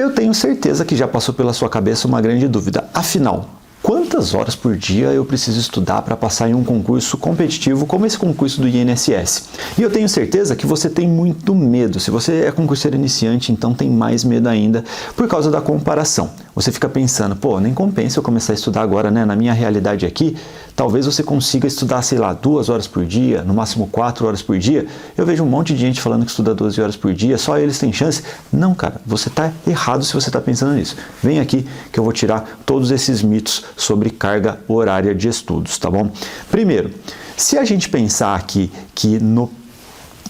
Eu tenho certeza que já passou pela sua cabeça uma grande dúvida. Afinal, quantas horas por dia eu preciso estudar para passar em um concurso competitivo como esse concurso do INSS? E eu tenho certeza que você tem muito medo. Se você é concurseiro iniciante, então tem mais medo ainda por causa da comparação. Você fica pensando, pô, nem compensa eu começar a estudar agora, né? Na minha realidade aqui, talvez você consiga estudar, sei lá, 2 horas por dia, no máximo 4 horas por dia. Eu vejo um monte de gente falando que estuda 12 horas por dia, só eles têm chance. Não, cara, você está errado se você está pensando nisso. Vem aqui que eu vou tirar todos esses mitos sobre carga horária de estudos, tá bom? Primeiro, se a gente pensar aqui que no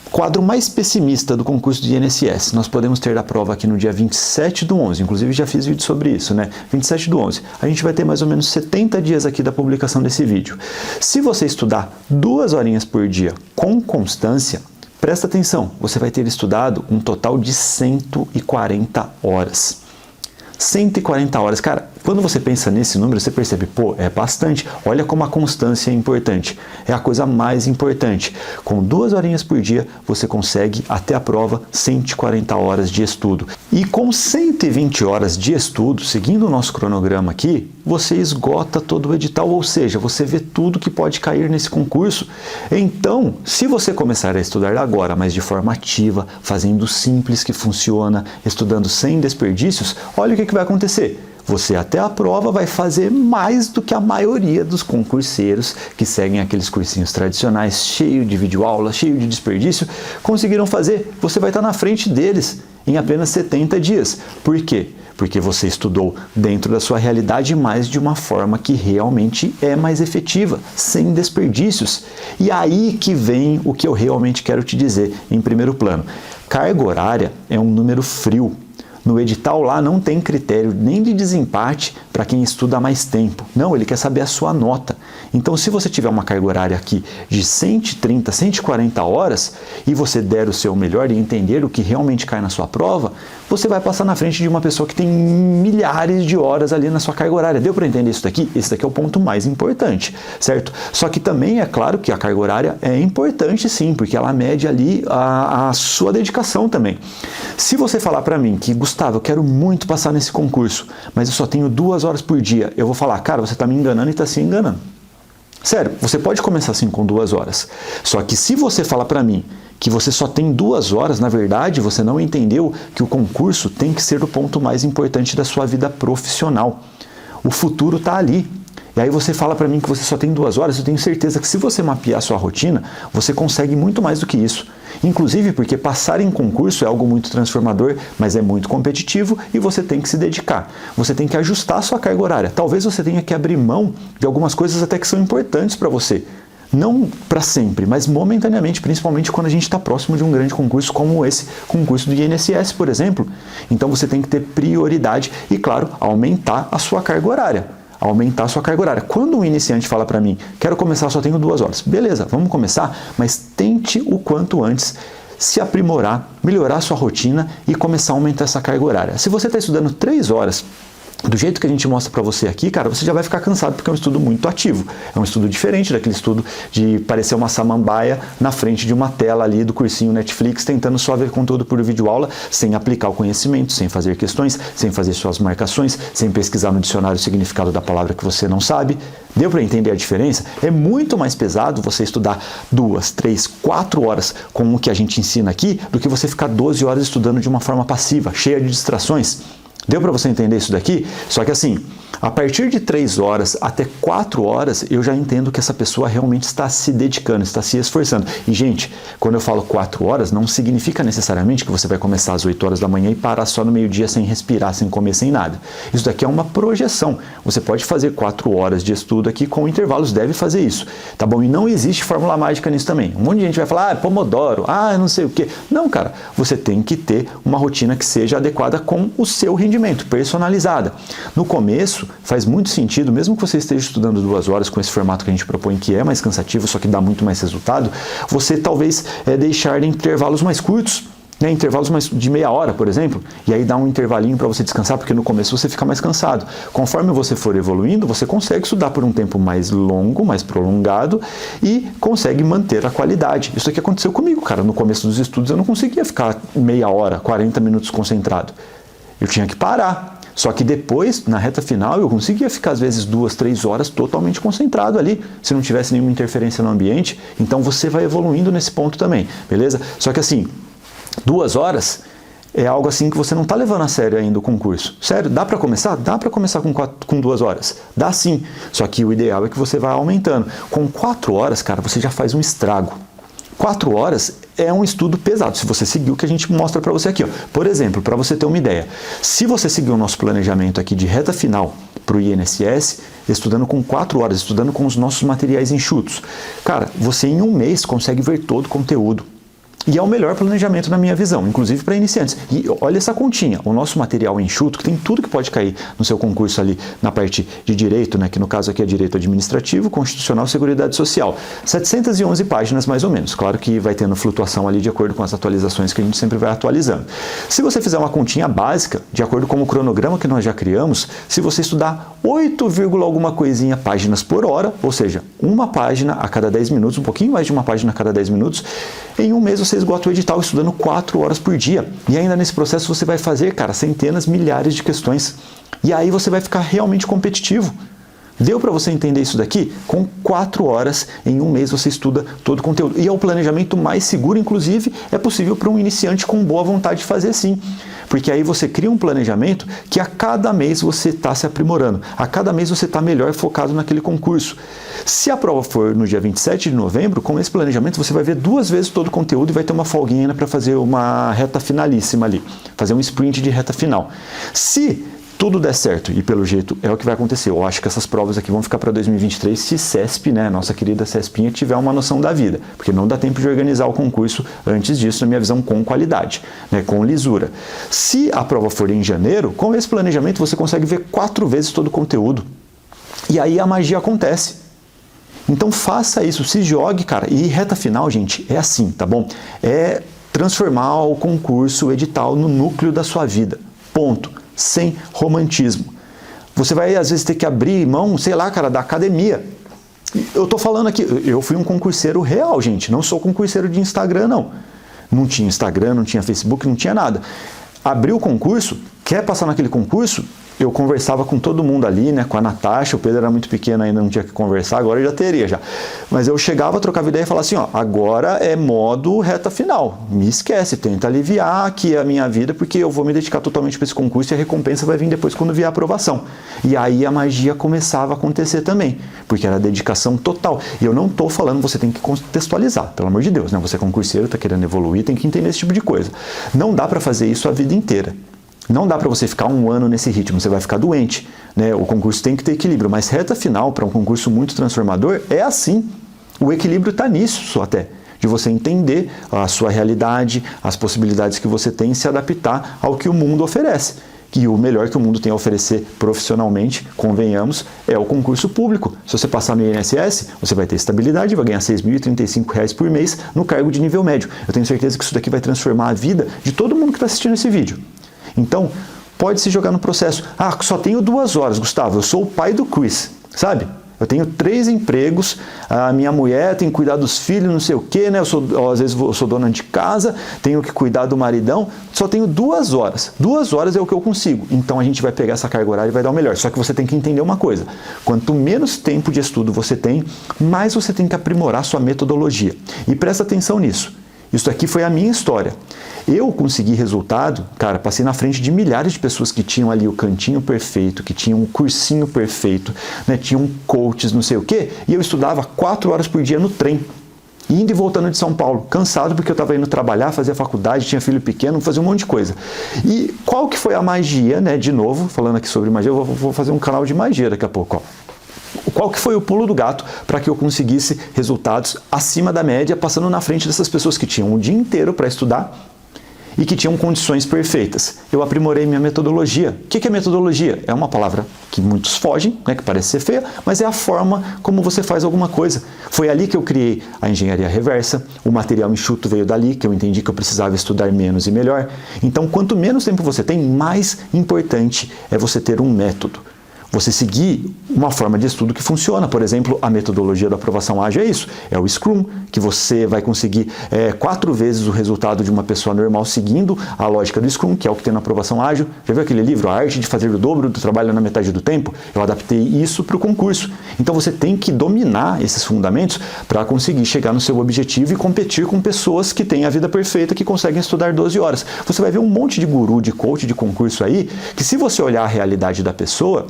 quadro mais pessimista do concurso do INSS, nós podemos ter a prova aqui no dia 27/11, inclusive já fiz vídeo sobre isso, né? 27/11, a gente vai ter mais ou menos 70 dias aqui da publicação desse vídeo. Se você estudar 2 horinhas por dia com constância, presta atenção, você vai ter estudado um total de 140 horas. 140 horas, cara, quando você pensa nesse número, você percebe, pô, é bastante. Olha como a constância é importante. É a coisa mais importante. Com 2 horinhas por dia, você consegue, até a prova, 140 horas de estudo. E com 120 horas de estudo, seguindo o nosso cronograma aqui, você esgota todo o edital, ou seja, você vê tudo que pode cair nesse concurso. Então, se você começar a estudar agora, mas de forma ativa, fazendo simples que funciona, estudando sem desperdícios, olha o que vai acontecer. Você até a prova vai fazer mais do que a maioria dos concurseiros que seguem aqueles cursinhos tradicionais, cheio de videoaula, cheio de desperdício, conseguiram fazer. Você vai estar na frente deles em apenas 70 dias. Por quê? Porque você estudou dentro da sua realidade, mas de uma forma que realmente é mais efetiva, sem desperdícios. E aí que vem o que eu realmente quero te dizer em primeiro plano. Carga horária é um número frio. No edital lá não tem critério nem de desempate para quem estuda mais tempo. Não, ele quer saber a sua nota. Então, se você tiver uma carga horária aqui de 130, 140 horas e você der o seu melhor e entender o que realmente cai na sua prova, você vai passar na frente de uma pessoa que tem milhares de horas ali na sua carga horária. Deu para entender isso daqui? Esse daqui é o ponto mais importante, certo? Só que também é claro que a carga horária é importante sim, porque ela mede ali a sua dedicação também. Se você falar para mim que, Gustavo, eu quero muito passar nesse concurso, mas eu só tenho 2 horas por dia, eu vou falar, cara, você está me enganando e está se enganando. Sério, você pode começar assim com 2 horas. Só que se você falar para mim que você só tem 2 horas, na verdade, você não entendeu que o concurso tem que ser o ponto mais importante da sua vida profissional. O futuro está ali. E aí você fala para mim que você só tem 2 horas, eu tenho certeza que se você mapear a sua rotina, você consegue muito mais do que isso. Inclusive porque passar em concurso é algo muito transformador, mas é muito competitivo e você tem que se dedicar. Você tem que ajustar a sua carga horária. Talvez você tenha que abrir mão de algumas coisas até que são importantes para você. Não para sempre, mas momentaneamente, principalmente quando a gente está próximo de um grande concurso como esse concurso do INSS, por exemplo. Então você tem que ter prioridade e, claro, aumentar a sua carga horária. Aumentar a sua carga horária. Quando um iniciante fala para mim, quero começar, só tenho 2 horas. Beleza, vamos começar, mas tente o quanto antes se aprimorar, melhorar a sua rotina e começar a aumentar essa carga horária. Se você está estudando 3 horas, do jeito que a gente mostra para você aqui, cara, você já vai ficar cansado porque é um estudo muito ativo. É um estudo diferente daquele estudo de parecer uma samambaia na frente de uma tela ali do cursinho Netflix, tentando só ver conteúdo por videoaula, sem aplicar o conhecimento, sem fazer questões, sem fazer suas marcações, sem pesquisar no dicionário o significado da palavra que você não sabe. Deu para entender a diferença? É muito mais pesado você estudar 2, 3, 4 horas com o que a gente ensina aqui, do que você ficar 12 horas estudando de uma forma passiva, cheia de distrações. Deu para você entender isso daqui? Só que assim, a partir de 3 horas até 4 horas, eu já entendo que essa pessoa realmente está se dedicando, está se esforçando. E, gente, quando eu falo 4 horas, não significa necessariamente que você vai começar às 8 horas da manhã e parar só no meio-dia sem respirar, sem comer, sem nada. Isso daqui é uma projeção. Você pode fazer 4 horas de estudo aqui com intervalos, deve fazer isso, tá bom? E não existe fórmula mágica nisso também. Um monte de gente vai falar, Pomodoro, não sei o quê. Não, cara, você tem que ter uma rotina que seja adequada com o seu rendimento, personalizada. No começo, faz muito sentido, mesmo que você esteja estudando 2 horas com esse formato que a gente propõe, que é mais cansativo, só que dá muito mais resultado, você talvez deixar intervalos mais curtos, né, intervalos de meia hora, por exemplo, e aí dá um intervalinho para você descansar, porque no começo você fica mais cansado. Conforme você for evoluindo, você consegue estudar por um tempo mais longo, mais prolongado e consegue manter a qualidade. Isso aqui aconteceu comigo, cara. No começo dos estudos eu não conseguia ficar meia hora, 40 minutos concentrado. eu tinha que parar. Só que depois, na reta final, eu conseguia ficar às vezes 2, 3 horas totalmente concentrado ali, se não tivesse nenhuma interferência no ambiente. Então você vai evoluindo nesse ponto também, beleza? Só que assim, 2 horas é algo assim que você não está levando a sério ainda o concurso. Sério, dá para começar? Dá para começar com 2 horas. Dá sim. Só que o ideal é que você vá aumentando. Com 4 horas, cara, você já faz um estrago. 4 horas é um estudo pesado, se você seguir o que a gente mostra para você aqui. Ó. Por exemplo, para você ter uma ideia, se você seguir o nosso planejamento aqui de reta final para o INSS, estudando com 4 horas, estudando com os nossos materiais enxutos, cara, você em um mês consegue ver todo o conteúdo. E é o melhor planejamento na minha visão, inclusive para iniciantes. E olha essa continha, o nosso material enxuto, que tem tudo que pode cair no seu concurso ali na parte de direito, né, que no caso aqui é direito administrativo, constitucional e seguridade social. 711 páginas mais ou menos. Claro que vai tendo flutuação ali de acordo com as atualizações que a gente sempre vai atualizando. Se você fizer uma continha básica, de acordo com o cronograma que nós já criamos, se você estudar 8, alguma coisinha páginas por hora, ou seja, uma página a cada 10 minutos, um pouquinho mais de uma página a cada 10 minutos, em um mês você esgota o edital estudando 4 horas por dia. E ainda nesse processo você vai fazer, cara, centenas, milhares de questões. E aí você vai ficar realmente competitivo. Deu para você entender isso daqui? Com 4 horas em um mês você estuda todo o conteúdo. E é o planejamento mais seguro, inclusive, é possível para um iniciante com boa vontade de fazer sim. Porque aí você cria um planejamento que a cada mês você está se aprimorando. A cada mês você está melhor focado naquele concurso. Se a prova for no dia 27 de novembro, com esse planejamento você vai ver 2 vezes todo o conteúdo e vai ter uma folguinha ainda para fazer uma reta finalíssima ali. Fazer um sprint de reta final. Se tudo der certo, e pelo jeito é o que vai acontecer. Eu acho que essas provas aqui vão ficar para 2023 se CESP, né, nossa querida CESPinha, tiver uma noção da vida, porque não dá tempo de organizar o concurso antes disso, na minha visão, com qualidade, né, com lisura. Se a prova for em janeiro, com esse planejamento você consegue ver 4 vezes todo o conteúdo. E aí a magia acontece. Então faça isso, se jogue, cara. E reta final, gente, é assim, tá bom? É transformar o concurso, o edital, no núcleo da sua vida. Ponto. Sem romantismo. Você vai, às vezes, ter que abrir mão, sei lá, cara, da academia. Eu tô falando aqui, eu fui um concurseiro real, gente. Não sou concurseiro de Instagram, não. Não tinha Instagram, não tinha Facebook, não tinha nada. Abriu o concurso, quer passar naquele concurso? Eu conversava com todo mundo ali, né, com a Natasha, o Pedro era muito pequeno ainda, não tinha que conversar, agora já teria já. Mas eu chegava, trocava ideia e falava assim, ó, agora é modo reta final, me esquece, tenta aliviar aqui a minha vida, porque eu vou me dedicar totalmente para esse concurso e a recompensa vai vir depois quando vier a aprovação. E aí a magia começava a acontecer também, porque era dedicação total. E eu não estou falando, você tem que contextualizar, pelo amor de Deus, né, você é concurseiro, está querendo evoluir, tem que entender esse tipo de coisa. Não dá para fazer isso a vida inteira. Não dá para você ficar 1 ano nesse ritmo, você vai ficar doente, né? O concurso tem que ter equilíbrio, mas reta final para um concurso muito transformador é assim. O equilíbrio está nisso só até, de você entender a sua realidade, as possibilidades que você tem e se adaptar ao que o mundo oferece. E o melhor que o mundo tem a oferecer profissionalmente, convenhamos, é o concurso público. Se você passar no INSS, você vai ter estabilidade, vai ganhar R$ 6.035 por mês no cargo de nível médio. Eu tenho certeza que isso daqui vai transformar a vida de todo mundo que está assistindo esse vídeo. Então, pode se jogar no processo. Ah, só tenho 2 horas, Gustavo, eu sou o pai do Chris, sabe? Eu tenho 3 empregos, a minha mulher tem que cuidar dos filhos, não sei o quê, né? Às vezes eu sou dona de casa, tenho que cuidar do maridão, só tenho 2 horas. 2 horas é o que eu consigo. Então a gente vai pegar essa carga horária e vai dar o melhor. Só que você tem que entender uma coisa, quanto menos tempo de estudo você tem, mais você tem que aprimorar sua metodologia. E presta atenção nisso. Isso aqui foi a minha história. Eu consegui resultado, cara, passei na frente de milhares de pessoas que tinham ali o cantinho perfeito, que tinham um cursinho perfeito, né, tinham coaches, não sei o quê, e eu estudava 4 horas por dia no trem, indo e voltando de São Paulo, cansado porque eu estava indo trabalhar, fazia faculdade, tinha filho pequeno, fazia um monte de coisa. E qual que foi a magia, né, de novo, falando aqui sobre magia, eu vou fazer um canal de magia daqui a pouco, ó. Qual que foi o pulo do gato para que eu conseguisse resultados acima da média, passando na frente dessas pessoas que tinham o dia inteiro para estudar e que tinham condições perfeitas? Eu aprimorei minha metodologia. O que é metodologia? É uma palavra que muitos fogem, né, que parece ser feia, mas é a forma como você faz alguma coisa. Foi ali que eu criei a engenharia reversa, o material enxuto veio dali, que eu entendi que eu precisava estudar menos e melhor. Então, quanto menos tempo você tem, mais importante é você ter um método. você seguir uma forma de estudo que funciona. Por exemplo, a metodologia da aprovação ágil é isso, é o Scrum, que você vai conseguir 4 vezes o resultado de uma pessoa normal seguindo a lógica do Scrum, que é o que tem na aprovação ágil. Já viu aquele livro, A Arte de Fazer o Dobro do Trabalho na Metade do Tempo? Eu adaptei isso para o concurso. Então você tem que dominar esses fundamentos para conseguir chegar no seu objetivo e competir com pessoas que têm a vida perfeita, que conseguem estudar 12 horas. Você vai ver um monte de guru, de coach, de concurso aí, que se você olhar a realidade da pessoa,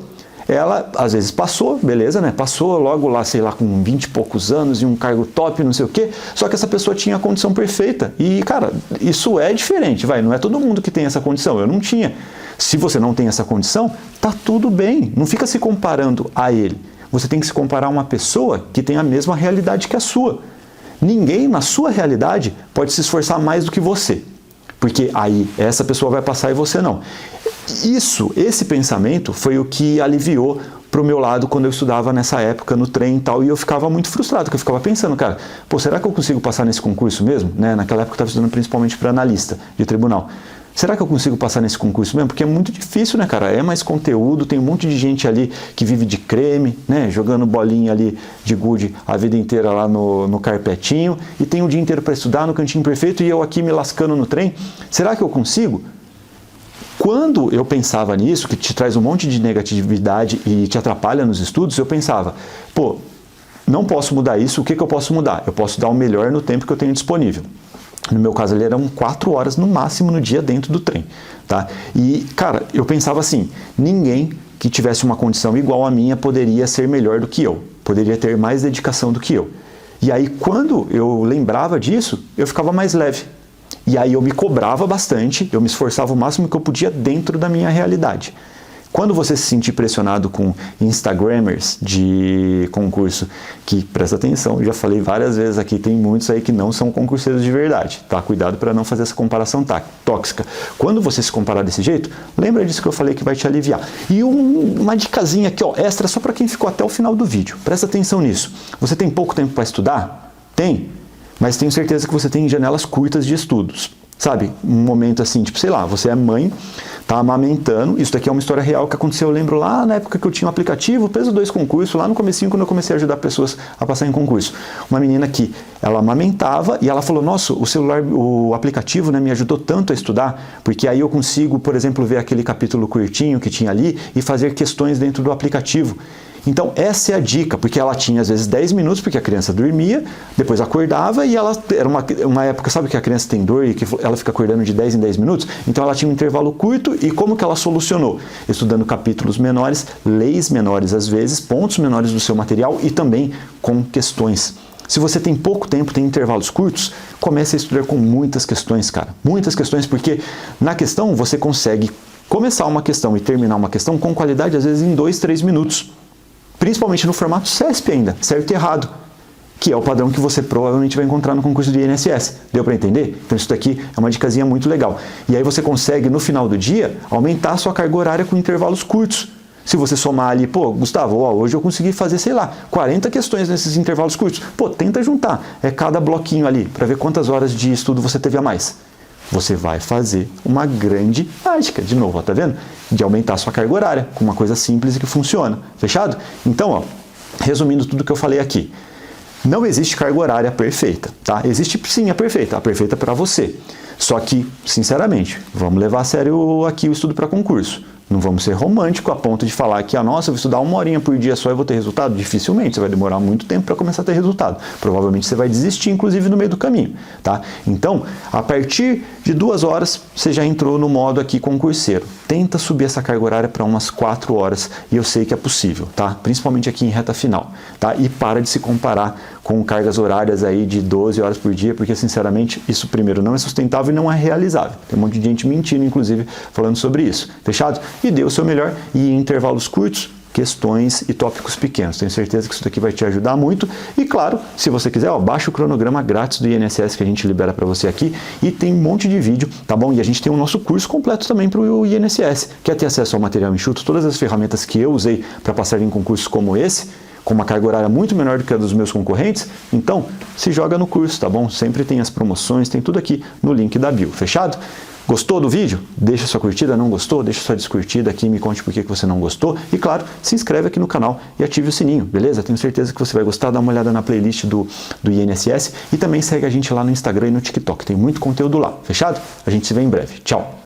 ela, às vezes, passou, beleza, né? Passou logo lá, sei lá, com 20 e poucos anos e um cargo top, não sei o quê. Só que essa pessoa tinha a condição perfeita. E, cara, isso é diferente, não é todo mundo que tem essa condição. Eu não tinha. Se você não tem essa condição, tá tudo bem. Não fica se comparando a ele. Você tem que se comparar a uma pessoa que tem a mesma realidade que a sua. Ninguém, na sua realidade, pode se esforçar mais do que você. Porque aí essa pessoa vai passar e você não. Esse pensamento foi o que aliviou pro meu lado quando eu estudava nessa época no trem e tal, e eu ficava muito frustrado, porque eu ficava pensando, cara, pô, será que eu consigo passar nesse concurso mesmo? Né? Naquela época eu estava estudando principalmente para analista de tribunal. Será que eu consigo passar nesse concurso mesmo? Porque é muito difícil, né, cara? É mais conteúdo, tem um monte de gente ali que vive de creme, né? Jogando bolinha ali de gude a vida inteira lá no carpetinho, e tem o dia inteiro para estudar no cantinho perfeito e eu aqui me lascando no trem. Será que eu consigo? Quando eu pensava nisso, que te traz um monte de negatividade e te atrapalha nos estudos, eu pensava, pô, não posso mudar isso, o que eu posso mudar? Eu posso dar o melhor no tempo que eu tenho disponível. No meu caso, ali eram 4 horas no máximo no dia dentro do trem, tá? E, cara, eu pensava assim, ninguém que tivesse uma condição igual à minha poderia ser melhor do que eu, poderia ter mais dedicação do que eu. E aí, quando eu lembrava disso, eu ficava mais leve. E aí eu me cobrava bastante, eu me esforçava o máximo que eu podia dentro da minha realidade. Quando você se sentir pressionado com Instagrammers de concurso, que, presta atenção, já falei várias vezes aqui, tem muitos aí que não são concurseiros de verdade, tá? Cuidado para não fazer essa comparação tóxica. Quando você se comparar desse jeito, lembra disso que eu falei que vai te aliviar. E uma dicasinha aqui, ó, extra, só para quem ficou até o final do vídeo. Presta atenção nisso. Você tem pouco tempo para estudar? Tem. Mas tenho certeza que você tem janelas curtas de estudos. Sabe, um momento assim, tipo, sei lá, você é mãe, tá amamentando, isso daqui é uma história real que aconteceu, eu lembro lá na época que eu tinha um aplicativo, Peso 2 concurso, lá no comecinho quando eu comecei a ajudar pessoas a passar em concurso. Uma menina que ela amamentava e ela falou, nossa, o celular, o aplicativo, né, me ajudou tanto a estudar, porque aí eu consigo, por exemplo, ver aquele capítulo curtinho que tinha ali e fazer questões dentro do aplicativo. Então essa é a dica, porque ela tinha às vezes 10 minutos, porque a criança dormia, depois acordava e ela era uma época, sabe que a criança tem dor e que ela fica acordando de 10 em 10 minutos? Então ela tinha um intervalo curto e como que ela solucionou? Estudando capítulos menores, leis menores às vezes, pontos menores do seu material e também com questões. Se você tem pouco tempo, tem intervalos curtos, comece a estudar com muitas questões, cara. Muitas questões, porque na questão você consegue começar uma questão e terminar uma questão com qualidade às vezes em 2, 3 minutos. Principalmente no formato CESP ainda, certo e errado, que é o padrão que você provavelmente vai encontrar no concurso do INSS. Deu para entender? Então isso daqui é uma dicasinha muito legal. E aí você consegue, no final do dia, aumentar a sua carga horária com intervalos curtos. Se você somar ali, pô, Gustavo, ó, hoje eu consegui fazer, sei lá, 40 questões nesses intervalos curtos. Pô, tenta juntar cada bloquinho ali, para ver quantas horas de estudo você teve a mais. Você vai fazer uma grande mágica, de novo, ó, tá vendo? De aumentar a sua carga horária, com uma coisa simples e que funciona. Fechado? Então, ó, resumindo tudo que eu falei aqui, não existe carga horária perfeita, tá? Existe sim a perfeita para você. Só que, sinceramente, vamos levar a sério aqui o estudo para concurso. Não vamos ser românticos a ponto de falar que, nossa, eu vou estudar 1 horinha por dia só e vou ter resultado. Dificilmente, você vai demorar muito tempo para começar a ter resultado. Provavelmente você vai desistir, inclusive, no meio do caminho, tá? Então, a partir de 2 horas, você já entrou no modo aqui concurseiro. Tenta subir essa carga horária para umas 4 horas e eu sei que é possível, tá? Principalmente aqui em reta final, tá? E para de se comparar com cargas horárias aí de 12 horas por dia, porque, sinceramente, isso, primeiro, não é sustentável e não é realizável. Tem um monte de gente mentindo, inclusive, falando sobre isso. Fechado? E dê o seu melhor e em intervalos curtos, questões e tópicos pequenos. Tenho certeza que isso daqui vai te ajudar muito. E claro, se você quiser, ó, baixa o cronograma grátis do INSS que a gente libera para você aqui e tem um monte de vídeo, tá bom? E a gente tem o nosso curso completo também para o INSS. Quer ter acesso ao material enxuto, todas as ferramentas que eu usei para passar em concursos como esse, com uma carga horária muito menor do que a dos meus concorrentes? Então, se joga no curso, tá bom? Sempre tem as promoções, tem tudo aqui no link da bio. Fechado? Gostou do vídeo? Deixa sua curtida, não gostou? Deixa sua descurtida aqui e me conte por que você não gostou. E claro, se inscreve aqui no canal e ative o sininho, beleza? Tenho certeza que você vai gostar, dá uma olhada na playlist do INSS e também segue a gente lá no Instagram e no TikTok, tem muito conteúdo lá, fechado? A gente se vê em breve, tchau!